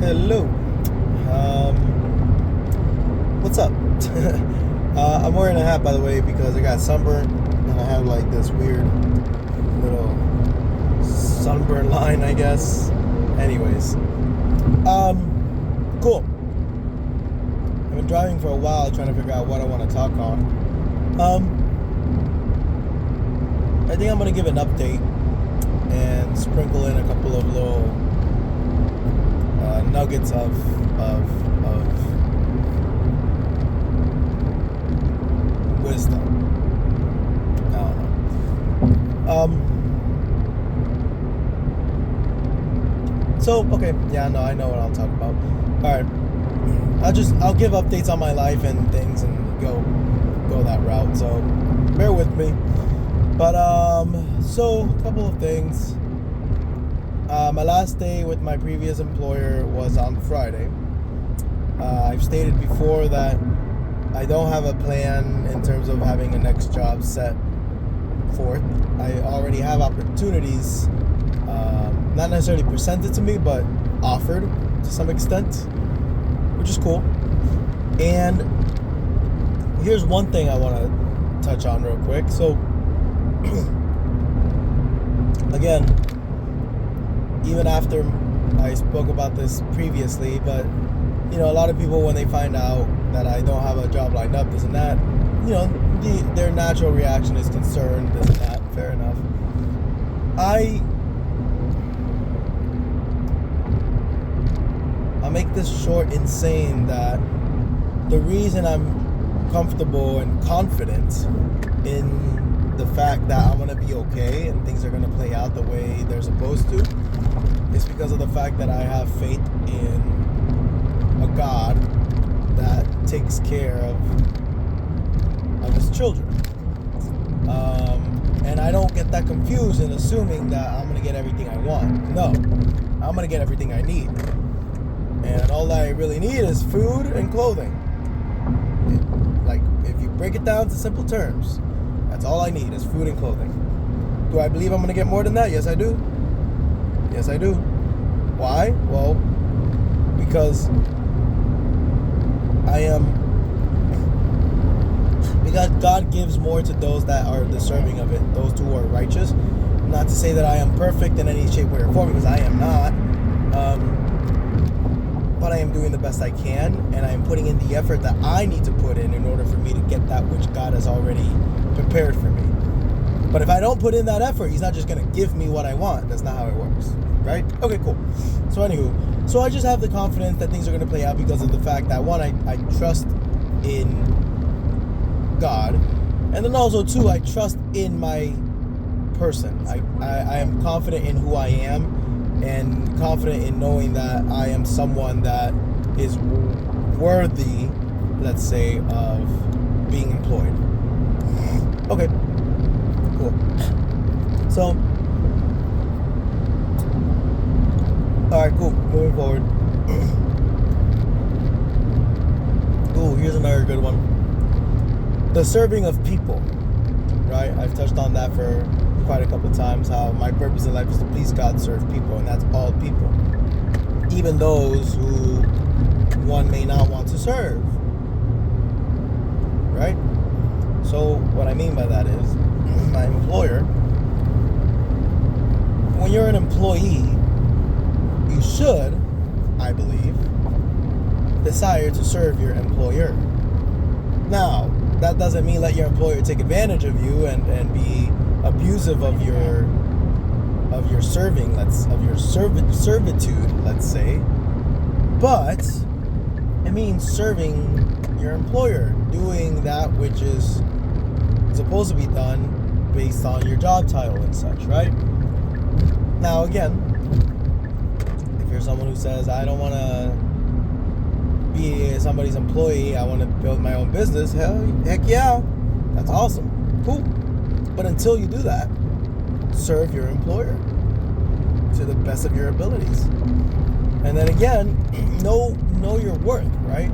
hello. What's up? I'm wearing a hat, by the way, because I got sunburned and I have like this weird little sunburn line, I guess. Anyways, cool. I've been driving for a while trying to figure out what I want to talk on. I think I'm gonna give an update and sprinkle in a couple of little nuggets of wisdom. I don't know. So okay, yeah, no, I know what I'll talk about. All right, I'll give updates on my life and things and go that route. So bear with me. But so a couple of things. My last day with my previous employer was on Friday. I've stated before that I don't have a plan in terms of having a next job set forth. I already have opportunities, not necessarily presented to me, but offered to some extent, which is cool. And here's one thing I want to touch on real quick. So, again, even after I spoke about this previously, but you know, a lot of people, when they find out that I don't have a job lined up, this and that, you know, their natural reaction is concern, this and that. Fair enough. I'll make this short in saying that the reason I'm comfortable and confident in the fact that I'm gonna be okay and things are gonna play out the way they're supposed to is because of the fact that I have faith in a God that takes care of his children. And I don't get that confused in assuming that I'm gonna get everything I want. No, I'm gonna get everything I need. And all I really need is food and clothing. Like, if you break it down to simple terms, that's all I need is food and clothing. Do I believe I'm gonna get more than that? Yes, I do. Yes, I do. Why? Well, because because God gives more to those that are deserving of it, those who are righteous. Not to say that I am perfect in any shape, way, or form, because I am not. But I am doing the best I can, and I am putting in the effort that I need to put in order for me to get that which God has already prepared for me. But if I don't put in that effort, He's not just going to give me what I want. That's not how it works, right? Okay, cool. So anywho, so I just have the confidence that things are going to play out because of the fact that, one, I trust in God, and then also, two, I trust in my person. I am confident in who I am, and confident in knowing that I am someone that is worthy, let's say, of being employed. Okay, cool. So, alright, cool. Moving forward. Ooh, here's another good one. The serving of people, right? I've touched on that for quite a couple times, how my purpose in life is to please God, serve people, and that's all people. Even those who one may not want to serve, right? So what I mean by that is, my employer, when you're an employee, you should, I believe, desire to serve your employer. Now, that doesn't mean let your employer take advantage of you and be abusive of your servitude, let's say. But it means serving your employer, doing that which is supposed to be done based on your job title and such, right? Now again, if you're someone who says, I don't want to be somebody's employee, I want to build my own business, heck yeah, that's awesome, cool. But until you do that, serve your employer to the best of your abilities. And then again, know your worth, right?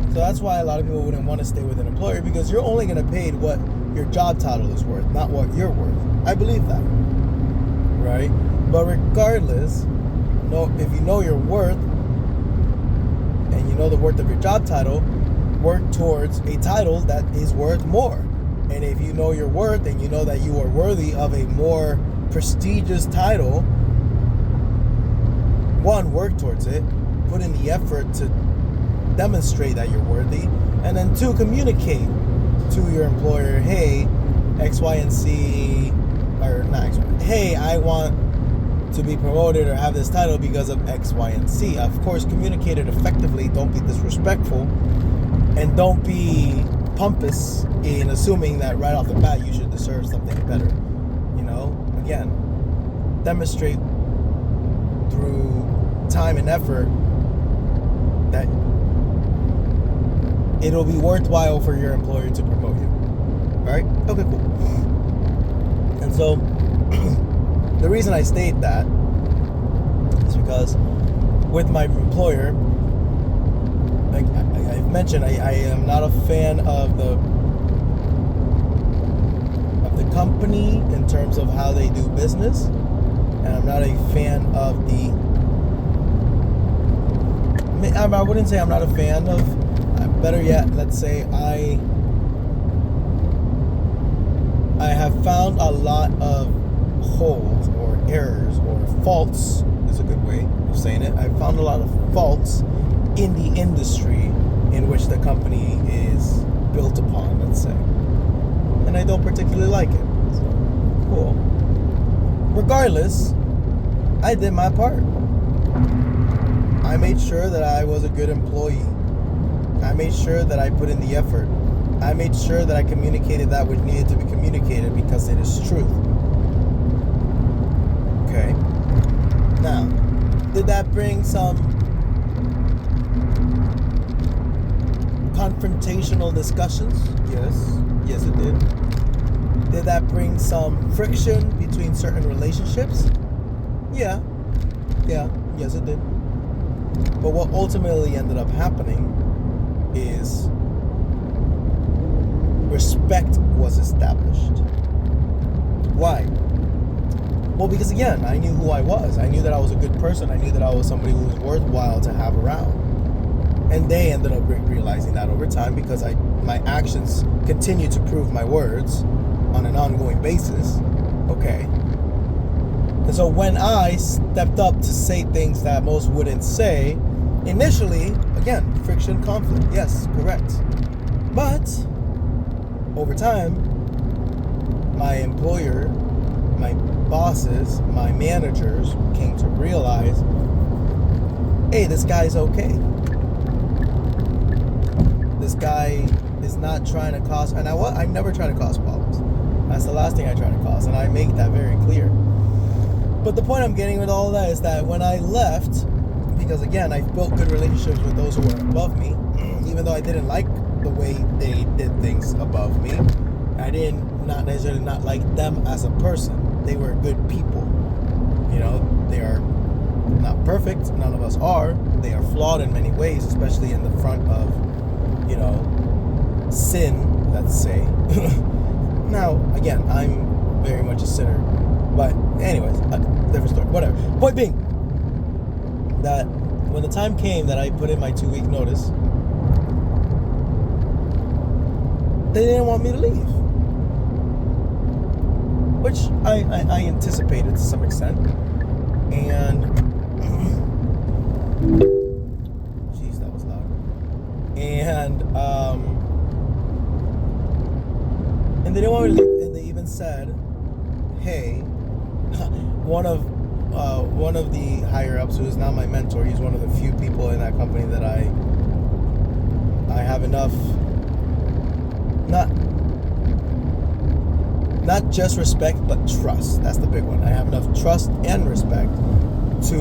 So that's why a lot of people wouldn't want to stay with an employer, because you're only going to pay what your job title is worth, not what you're worth. I believe that, right? But regardless, if you know your worth, know the worth of your job title, work towards a title that is worth more. And if you know your worth and you know that you are worthy of a more prestigious title, one, work towards it, put in the effort to demonstrate that you're worthy, and then two, communicate to your employer, hey, X, Y, and Z, or not X, Y, hey, I want to be promoted or have this title because of X, Y, and Z. Of course, communicate it effectively. Don't be disrespectful, and don't be pompous in assuming that right off the bat you should deserve something better. You know, again, demonstrate through time and effort that it'll be worthwhile for your employer to promote you. Alright? Okay, cool. And so, the reason I state that is because with my employer, like I've mentioned, I am not a fan of the company in terms of how they do business, and I'm not a fan of I wouldn't say I'm not a fan of, better yet, let's say I have found a lot of holes or errors or faults, is a good way of saying it. I've found a lot of faults in the industry in which the company is built upon, let's say. And I don't particularly like it. So, cool. Regardless, I did my part. I made sure that I was a good employee. I made sure that I put in the effort. I made sure that I communicated that which needed to be communicated because it is truth. Okay. Now, did that bring some confrontational discussions? Yes. Yes, it did. Did that bring some friction between certain relationships? Yeah. Yes, it did. But what ultimately ended up happening is respect was established. Why? Well, because again, I knew who I was. I knew that I was a good person. I knew that I was somebody who was worthwhile to have around. And they ended up realizing that over time because my actions continued to prove my words on an ongoing basis. Okay. And so when I stepped up to say things that most wouldn't say, initially, again, friction, conflict. Yes, correct. But over time, my employer, my bosses, my managers came to realize, hey, this guy's okay. This guy is not trying to cause, and I never try to cause problems. That's the last thing I try to cause, and I make that very clear. But the point I'm getting with all of that is that when I left, because again, I've built good relationships with those who were above me, even though I didn't like the way they did things above me, I didn't not necessarily not like them as a person. They were good people. You know, they are not perfect. None of us are. They are flawed in many ways, especially in the front of, you know, sin, let's say. Now, again, I'm very much a sinner. But anyways, different story. Whatever. Point being that when the time came that I put in my 2-week notice, they didn't want me to leave. Which I anticipated to some extent. And jeez, that was loud. And they didn't want me to leave. And they even said, hey, one of the higher ups, who is not my mentor, he's one of the few people in that company that I have enough, not just respect, but trust. That's the big one. I have enough trust and respect to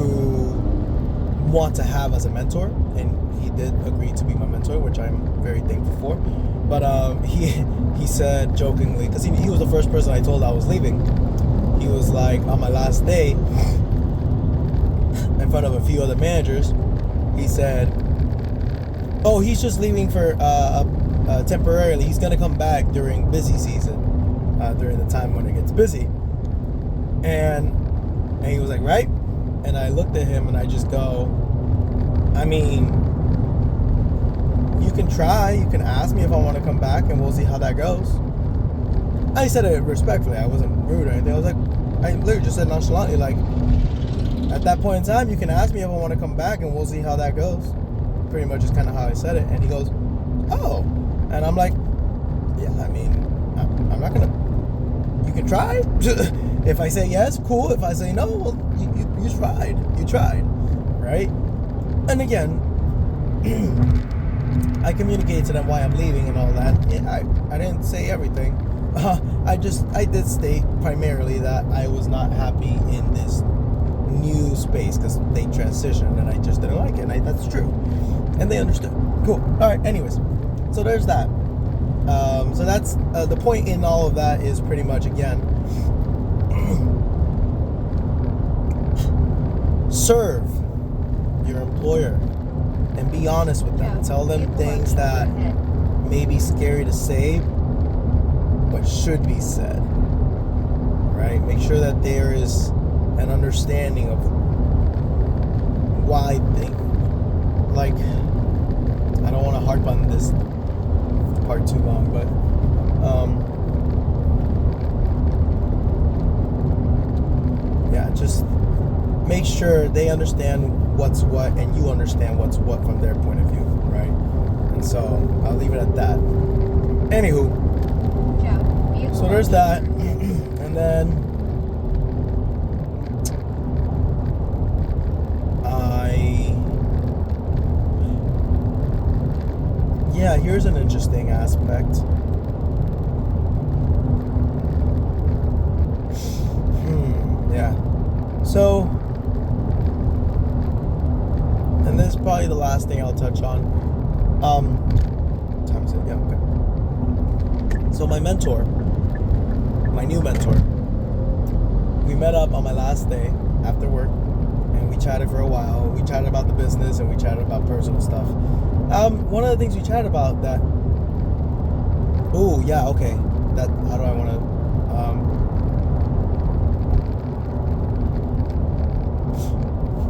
want to have as a mentor, and he did agree to be my mentor, which I'm very thankful for. But he said jokingly, because he was the first person I told I was leaving. He was like, on my last day, in front of a few other managers, he said, oh, he's just leaving for temporarily. He's going to come back during busy season, during the time when it gets busy. And he was like, right? And I looked at him and I just go, I mean, can try. You can ask me if I want to come back, and we'll see how that goes. I said it respectfully. I wasn't rude or anything. I was like, I literally just said nonchalantly, like, at that point in time, you can ask me if I want to come back, and we'll see how that goes. Pretty much is kind of how I said it. And he goes, oh. And I'm like, yeah, I mean, I'm not going to, you can try. If I say yes, cool. If I say no, well, you tried. You tried, right? And again, I communicated to them why I'm leaving and all that. Yeah, I didn't say everything. I did state primarily that I was not happy in this new space because they transitioned and I just didn't like it. And that's true. And they understood. Cool. All right. Anyways, so there's that. So that's the point in all of that is pretty much, again, serve your employer and be honest with them. Tell them things that may be scary to say but should be said, right? Make sure that there is an understanding of why like, I don't want to harp on this part too long, but yeah, just make sure they understand what's what and you understand what's what from their point of view, right? And so I'll leave it at that. Anywho, so there's that. And then here's an interesting aspect. Yeah. So, and this is probably the last thing I'll touch on. Time's it? Yeah, okay. So my mentor, my new mentor, we met up on my last day after work, and we chatted for a while. We chatted about the business and we chatted about personal stuff. One of the things we chatted about that. Oh yeah, okay. That how do I want to?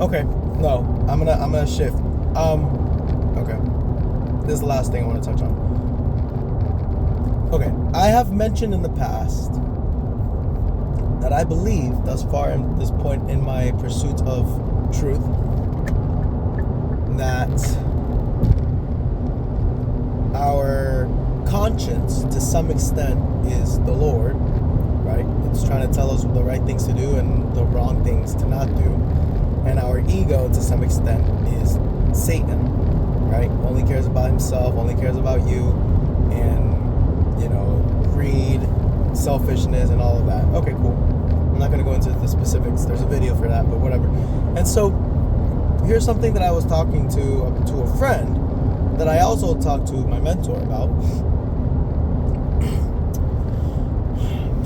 Okay, no, I'm gonna shift. Okay. This is the last thing I want to touch on. Okay, I have mentioned in the past that I believe thus far at this point in my pursuit of truth that our conscience to some extent is the Lord, right? It's trying to tell us the right things to do and the wrong things to not do. And our ego to some extent is Satan, right? Only cares about himself, only cares about you, and, you know, greed, selfishness, and all of that. Okay, cool. I'm not going to go into the specifics. There's a video for that, but whatever. And so here's something that I was talking to a friend that I also talked to my mentor about.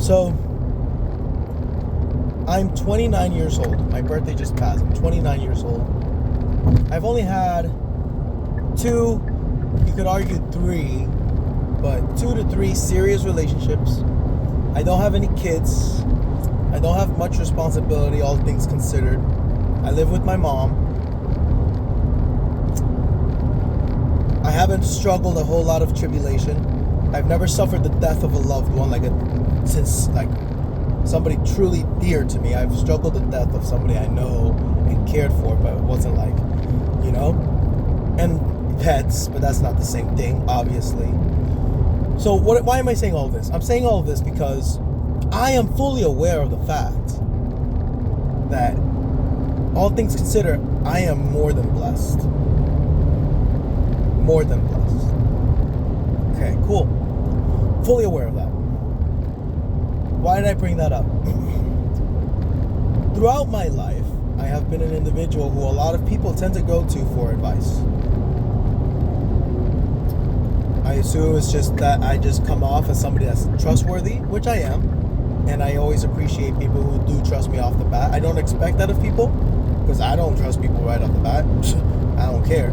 So I'm 29 years old. My birthday just passed. I'm 29 years old. I've only had 2, you could argue 3, but 2 to 3 serious relationships. I don't have any kids. I don't have much responsibility, all things considered. I live with my mom. I haven't struggled a whole lot of tribulation. I've never suffered the death of a loved one, since somebody truly dear to me. I've struggled the death of somebody I know and cared for, but it wasn't and pets, but that's not the same thing, obviously. So why am I saying all this? I'm saying all of this because I am fully aware of the fact that, all things considered, I am more than blessed. More than blessed. Okay, cool. Fully aware of that. Why did I bring that up? Throughout my life, I have been an individual who a lot of people tend to go to for advice. I assume it's just that I just come off as somebody that's trustworthy, which I am, and I always appreciate people who do trust me off the bat. I don't expect that of people, because I don't trust people right off the bat. I don't care.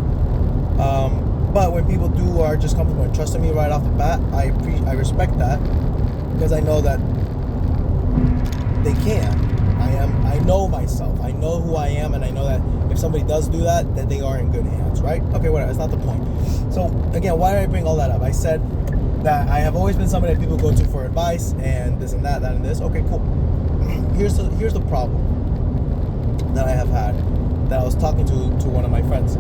But when people are just comfortable and trusting me right off the bat, I respect that, because I know that they can. I know myself. I know who I am, and I know that if somebody does do that, then they are in good hands, right? Okay, whatever. That's not the point. So again, why did I bring all that up? I said that I have always been somebody that people go to for advice and this and that and this. Okay, cool. Here's the problem that I have had, that I was talking to one of my friends.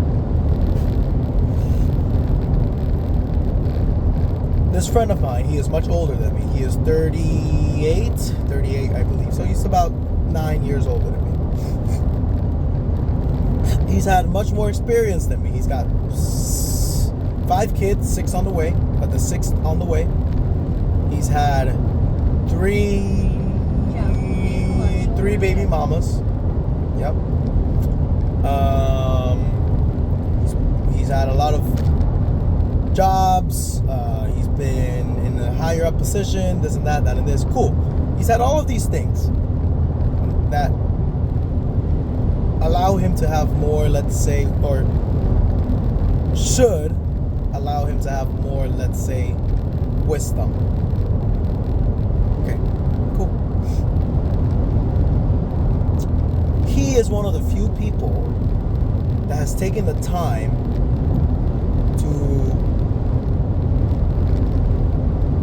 This friend of mine, he is much older than me. He is 38, I believe. So he's about 9 years older than me. He's had much more experience than me. He's got 5 kids, 6 on the way, but the 6th on the way. He's had 3 baby mamas. Yep. He's had a lot of jobs. He's been in a higher up position, this and that and this. Cool. He's had all of these things that allow him to have more, let's say, or should allow him to have more, let's say, wisdom. Okay, cool. He is one of the few people that has taken the time to,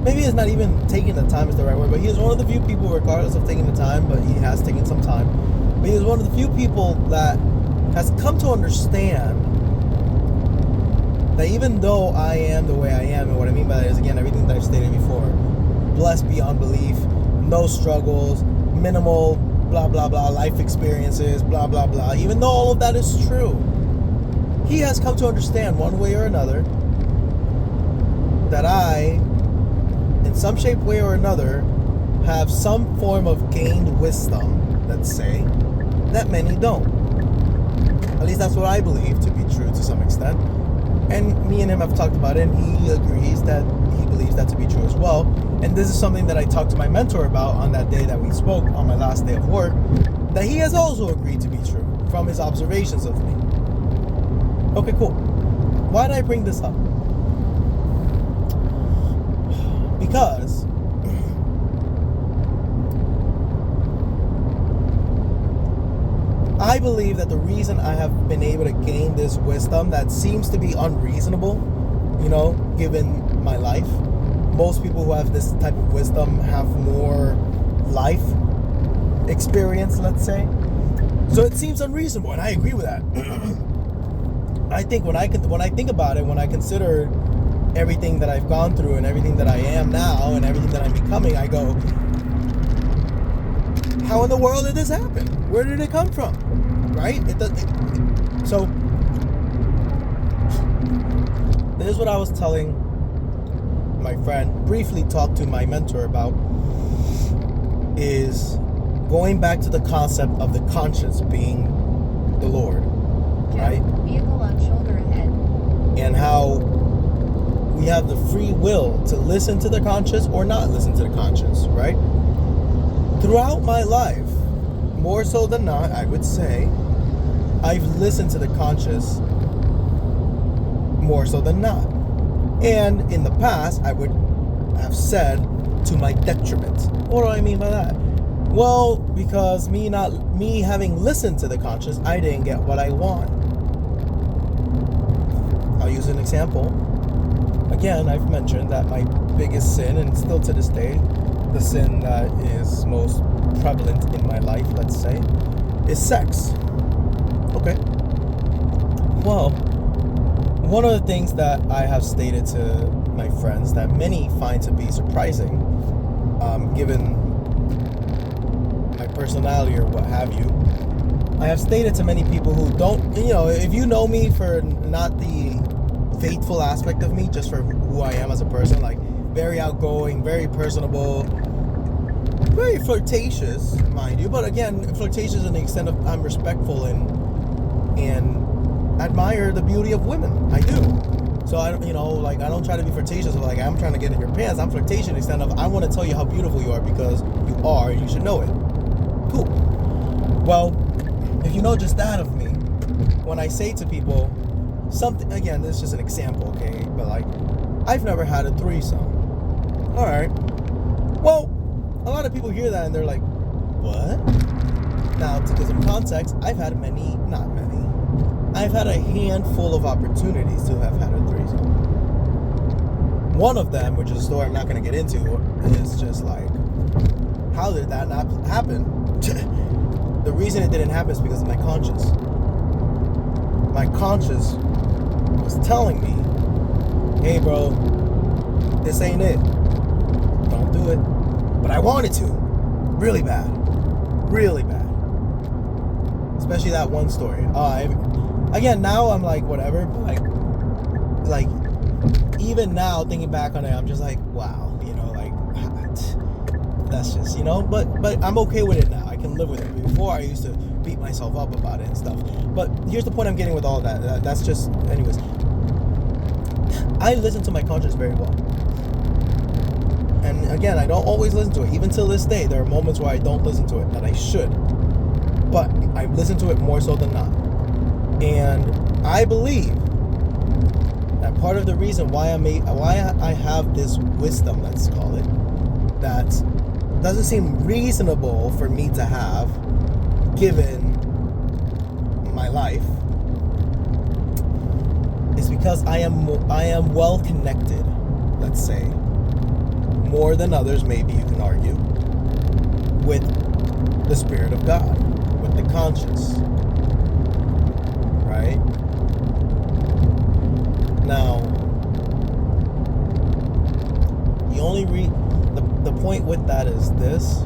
maybe it's not even taking the time is the right word, but he is one of the few people, regardless of taking the time, but he has taken some time. But he is one of the few people that has come to understand that even though I am the way I am, and what I mean by that is, again, everything that I've stated before, blessed beyond belief, no struggles, minimal blah blah blah life experiences, blah blah blah, even though all of that is true, he has come to understand one way or another that I, in some shape, way or another, have some form of gained wisdom, let's say, that many don't. At least that's what I believe to be true to some extent. And me and him have talked about it, and he agrees that he believes that to be true as well. And this is something that I talked to my mentor about on that day that we spoke, on my last day of work, that he has also agreed to be true from his observations of me. Okay, cool. Why did I bring this up? Because I believe that the reason I have been able to gain this wisdom that seems to be unreasonable, given my life. Most people who have this type of wisdom have more life experience, let's say. So it seems unreasonable, and I agree with that. I think when I think about it, when I consider everything that I've gone through and everything that I am now and everything that I'm becoming, I go, how in the world did this happen? Where did it come from? Right? So this is what I was telling my friend, briefly talked to my mentor about, is going back to the concept of the conscience being the Lord, right? Vehicle on shoulder ahead. And how we have the free will to listen to the conscience or not listen to the conscience, right? Throughout my life, more so than not, I would say, I've listened to the conscious more so than not. And in the past, I would have said to my detriment. What do I mean by that? Well, because me having listened to the conscious, I didn't get what I want. I'll use an example. Again, I've mentioned that my biggest sin, and still to this day, the sin that is most prevalent in my life, let's say, is sex. Okay. Well, one of the things that I have stated to my friends that many find to be surprising, given my personality or what have you, I have stated to many people who don't, if you know me for not the faithful aspect of me, just for who I am as a person, like very outgoing, very personable, very flirtatious, mind you, but again, flirtatious in the extent of I'm respectful and admire the beauty of women. I do. So I don't try to be flirtatious of like I'm trying to get in your pants. I'm flirtatious in the extent of I want to tell you how beautiful you are because you are, and you should know it. Cool. Well, if you know just that of me, when I say to people something, again, this is just an example, okay? But like, I've never had a threesome. All right. Well, a lot of people hear that and they're like, what? Now, to give some context, I've had many, not many, I've had a handful of opportunities to have had a threesome. One of them, which is a story I'm not going to get into, is just like, how did that not happen? The reason it didn't happen is because of my conscience. My conscience was telling me, hey bro, this ain't it. Don't do it. But I wanted to. Really bad. Really bad. Especially that one story. Again, now I'm like, whatever, but like, even now, thinking back on it, I'm just like, wow, that's just, but I'm okay with it now. I can live with it. Before, I used to beat myself up about it and stuff. But here's the point I'm getting with all that. That's just, anyways. I listen to my conscience very well. And again, I don't always listen to it. Even till this day, there are moments where I don't listen to it that I should. But I listen to it more so than not. And I believe that part of the reason why I have this wisdom, let's call it, that doesn't seem reasonable for me to have given my life, is because I am well connected, let's say, more than others, maybe you can argue, with the Spirit of God, with the conscience, right? Now, the point with that is this.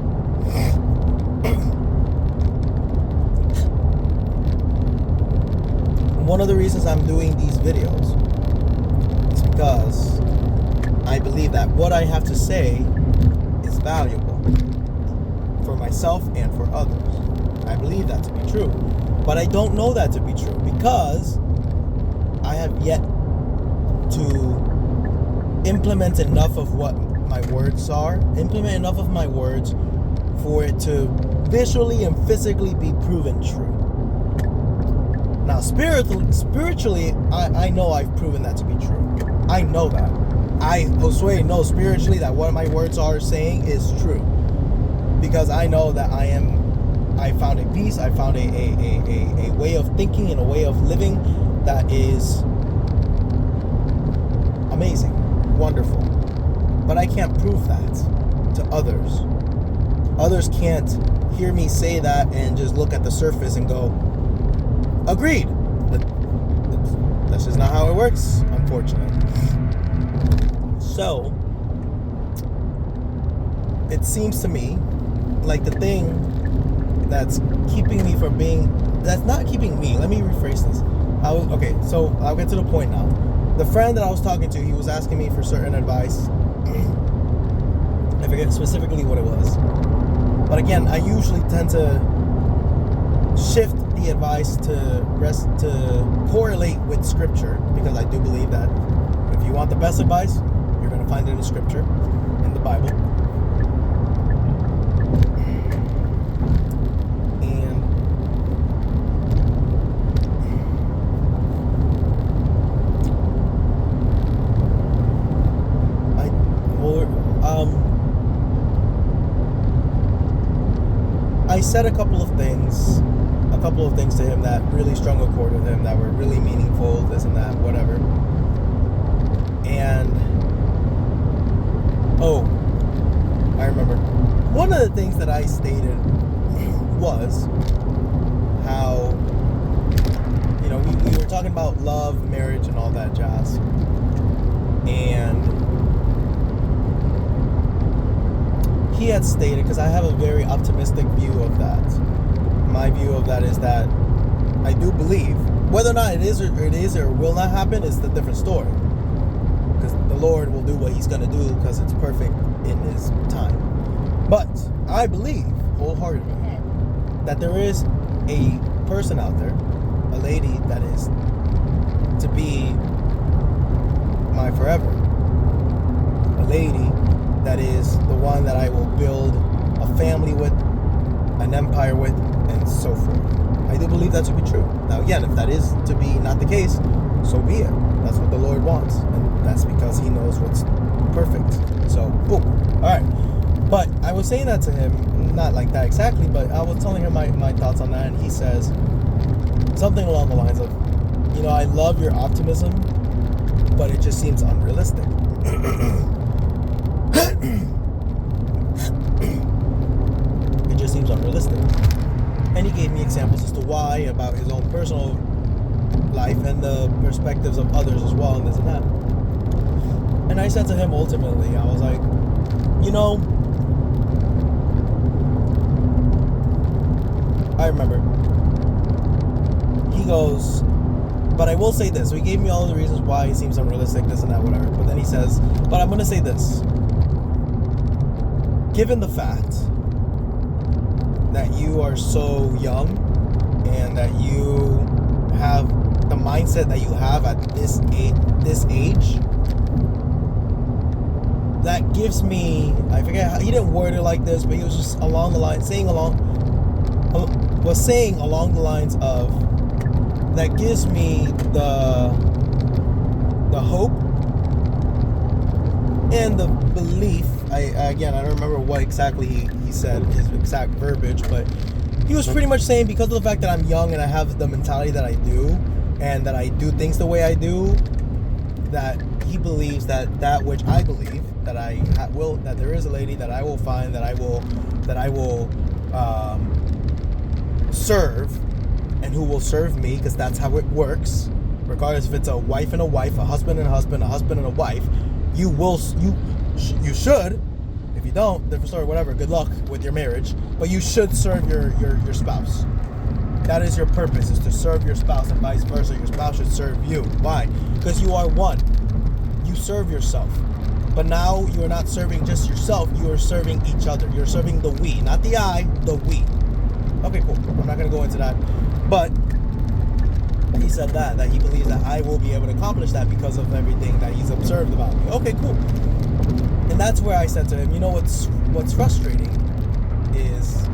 One of the reasons I'm doing these videos is because I believe that what I have to say is valuable for myself and for others. I believe that to be true. But I don't know that to be true because I have yet to implement enough of what my words are, implement enough of my words for it to visually and physically be proven true. Now, spiritually, I know I've proven that to be true. I know that. Josue, know spiritually that what my words are saying is true. Because I know that I found a peace, I found a way of thinking and a way of living that is amazing, wonderful. But I can't prove that to others. Others can't hear me say that and just look at the surface and go, agreed. That's just not how it works, unfortunately. So, it seems to me like the thing that's keeping me from that's not keeping me, let me rephrase this. Okay, so I'll get to the point now. The friend that I was talking to, he was asking me for certain advice. I forget specifically what it was. But again, I usually tend to shift the advice to correlate with scripture, because I do believe that if you want the best advice, you're going to find it in scripture, in the Bible. I said a couple of things to him that really strung a chord with him, that were really meaningful, this and that, whatever. And I remember one of the things that I stated was how, we were talking about love, marriage, and all that jazz. And he had stated, because I have a very optimistic view of that. My view of that is that I do believe, whether or not it is or will not happen is the different story. Because the Lord will do what He's going to do because it's perfect in His time. But I believe wholeheartedly that there is a person out there, a lady that is to be my forever. A lady that is the one that I will build a family with, an empire with, and so forth. I do believe that to be true. Now again, if that is to be not the case, so be it. That's what the Lord wants. And that's because He knows what's perfect. So, boom. Alright. But I was saying that to him, not like that exactly, but I was telling him my thoughts on that, and he says something along the lines of, I love your optimism, but it just seems unrealistic. It just seems unrealistic. And he gave me examples as to why, about his own personal life and the perspectives of others as well, and this and that. And I said to him, ultimately, I was like, I remember. He goes, but I will say this. So he gave me all the reasons why it seems unrealistic, this and that, whatever. But then he says, but I'm going to say this. Given the fact that you are so young and that you have the mindset that you have at this age, that gives me, I forget how, he didn't word it like this, but he was just along the line, saying along the lines of, that gives me the hope and the belief. I don't remember what exactly he said, his exact verbiage, but he was pretty much saying, because of the fact that I'm young and I have the mentality that I do, and that I do things the way I do, that he believes that which I believe, that that there is a lady that I will find, that I will serve, and who will serve me, because that's how it works. Regardless if it's a wife and a wife, a husband and a husband, a husband and a wife, you should. If you don't, different story, whatever. Good luck with your marriage, but you should serve your spouse. That is your purpose, is to serve your spouse, and vice versa. Your spouse should serve you. Why? Because you are one. You serve yourself. But now you are not serving just yourself, you are serving each other. You're serving the we, not the I, the we. Okay, cool. I'm not going to go into that. But he said that he believes that I will be able to accomplish that because of everything that he's observed about me. Okay, cool. And that's where I said to him, what's frustrating is,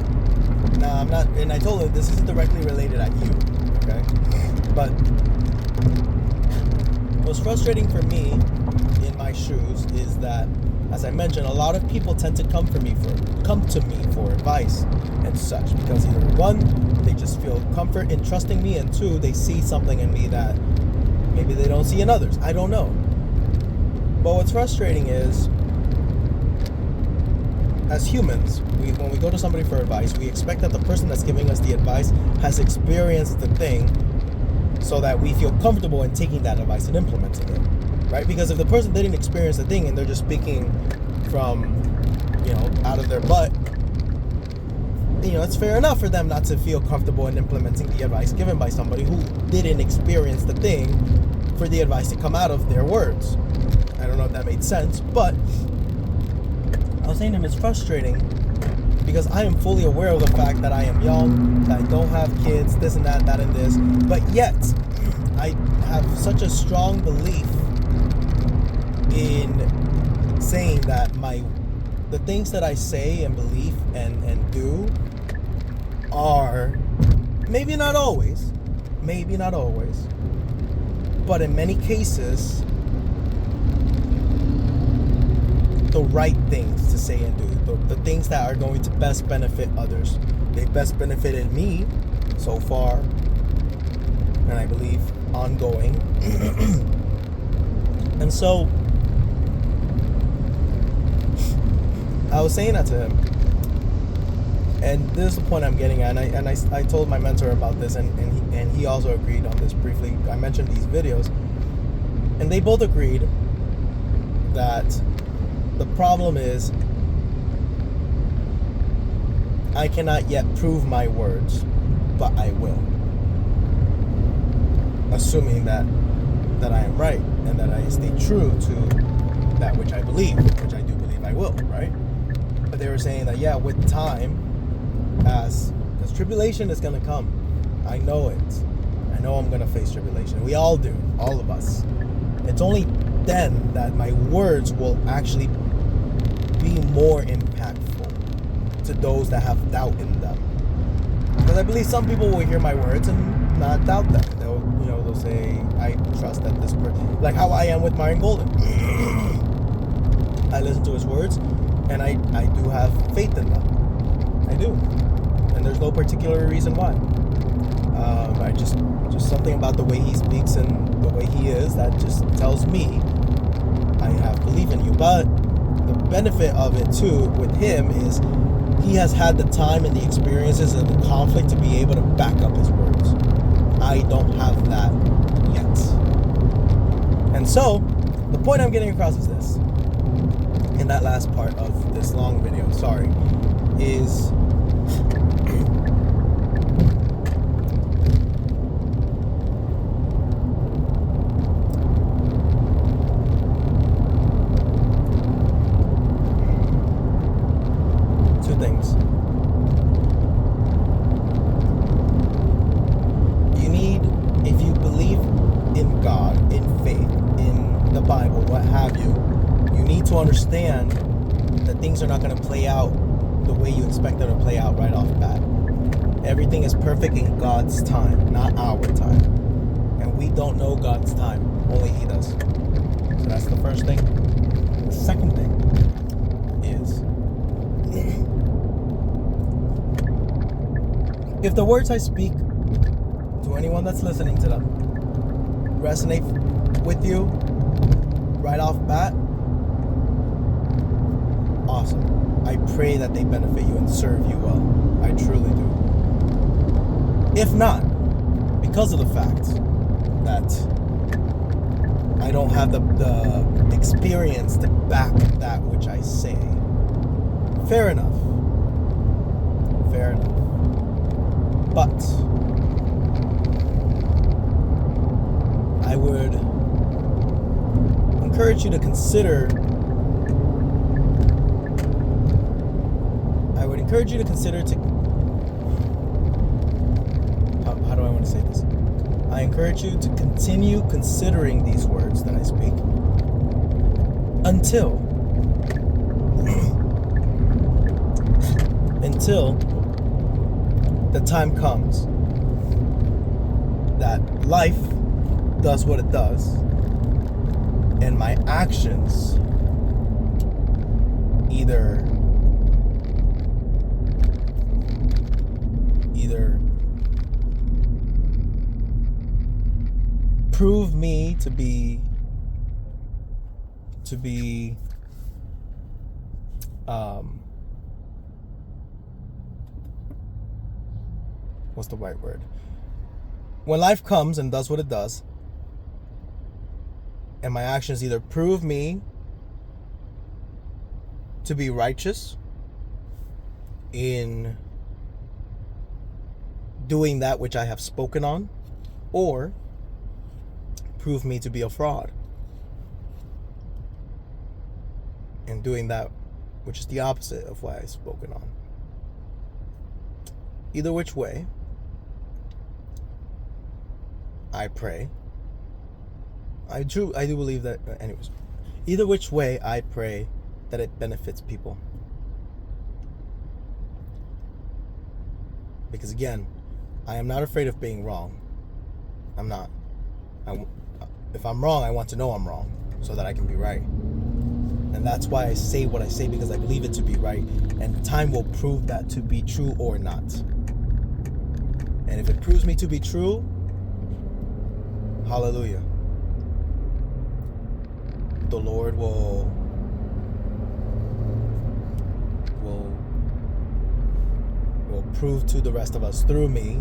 I'm not, and I told him this isn't directly related at you, okay? But what's frustrating for me in my shoes is that, as I mentioned, a lot of people tend to come to me for advice and such, because either one, they just feel comfort in trusting me, and two, they see something in me that maybe they don't see in others. I don't know. But what's frustrating is, as humans, when we go to somebody for advice, we expect that the person that's giving us the advice has experienced the thing, so that we feel comfortable in taking that advice and implementing it, right? Because if the person didn't experience the thing and they're just speaking from, out of their butt, it's fair enough for them not to feel comfortable in implementing the advice given by somebody who didn't experience the thing, for the advice to come out of their words. I don't know if that made sense, but I was saying to him, it's frustrating because I am fully aware of the fact that I am young, that I don't have kids, this and that and this, but yet I have such a strong belief in saying that the things that I say and believe and do are maybe not always, but in many cases, the right things to say and do, the things that are going to best benefit others. They've best benefited me so far, and I believe ongoing. And so I was saying that to him, and this is the point I'm getting at, and I told my mentor about this, and he also agreed on this briefly. I mentioned these videos, and they both agreed that the problem is I cannot yet prove my words, but I will, assuming that I am right and that I stay true to that which I believe, which I do believe I will, right? But they were saying that, yeah, with time, as tribulation is going to come. I know it. I know I'm going to face tribulation. We all do, all of us. It's only then that my words will actually be more impactful to those that have doubt in them. Because I believe some people will hear my words and not doubt them. They'll say, I trust that this person, like how I am with Myron Golden. I listen to his words, and I do have faith in them. I do. And there's no particular reason why. I just something about the way he speaks and the way he is that just tells me I have belief in you. But the benefit of it too with him is he has had the time and the experiences and the conflict to be able to back up his words. I don't have that yet. And so, the point I'm getting across is this, in that last part of this long video, is two things. You need, if you believe in God, in faith, in the Bible, what have you, you need to understand that things are not going to play out the way you expect them to play out right off bat. Everything is perfect in God's time, not our time. And we don't know God's time, only He does. So that's the first thing. The second thing is, if the words I speak to anyone that's listening to them resonate with you right off bat, awesome. I pray that they benefit you and serve you well. I truly do. If not, because of the fact that I don't have the experience to back that which I say, fair enough. But I would encourage you to consider how do I want to say this? I encourage you to continue considering these words that I speak until the time comes that life does what it does and my actions either prove me to be what's the right word? When life comes and does what it does, and my actions either prove me to be righteous in doing that which I have spoken on, or prove me to be a fraud in doing that which is the opposite of what I've spoken on. Either which way, I pray. I do believe that, anyways, either which way, I pray that it benefits people. Because again, I am not afraid of being wrong. I'm not. If I'm wrong, I want to know I'm wrong so that I can be right. And that's why I say what I say, because I believe it to be right. And time will prove that to be true or not. And if it proves me to be true, hallelujah. The Lord will prove to the rest of us through me,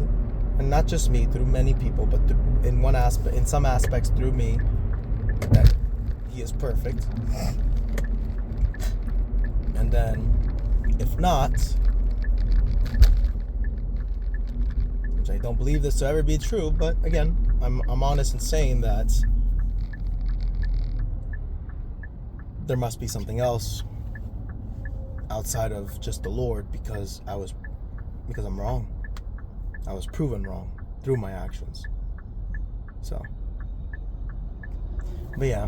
and not just me, through many people, but in some aspects through me, that He is perfect. And then, if not, which I don't believe this to ever be true, but again, I'm honest in saying that there must be something else outside of just the Lord, because I'm wrong. I was proven wrong through my actions. So, but yeah,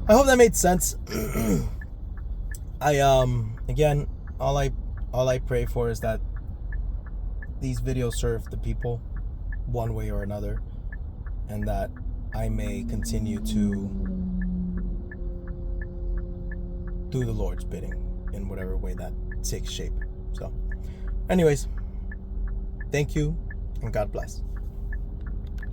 I hope that made sense. Again, all I pray for is that these videos serve the people one way or another, and that I may continue to do the Lord's bidding in whatever way that takes shape. So, anyways, thank you, and God bless.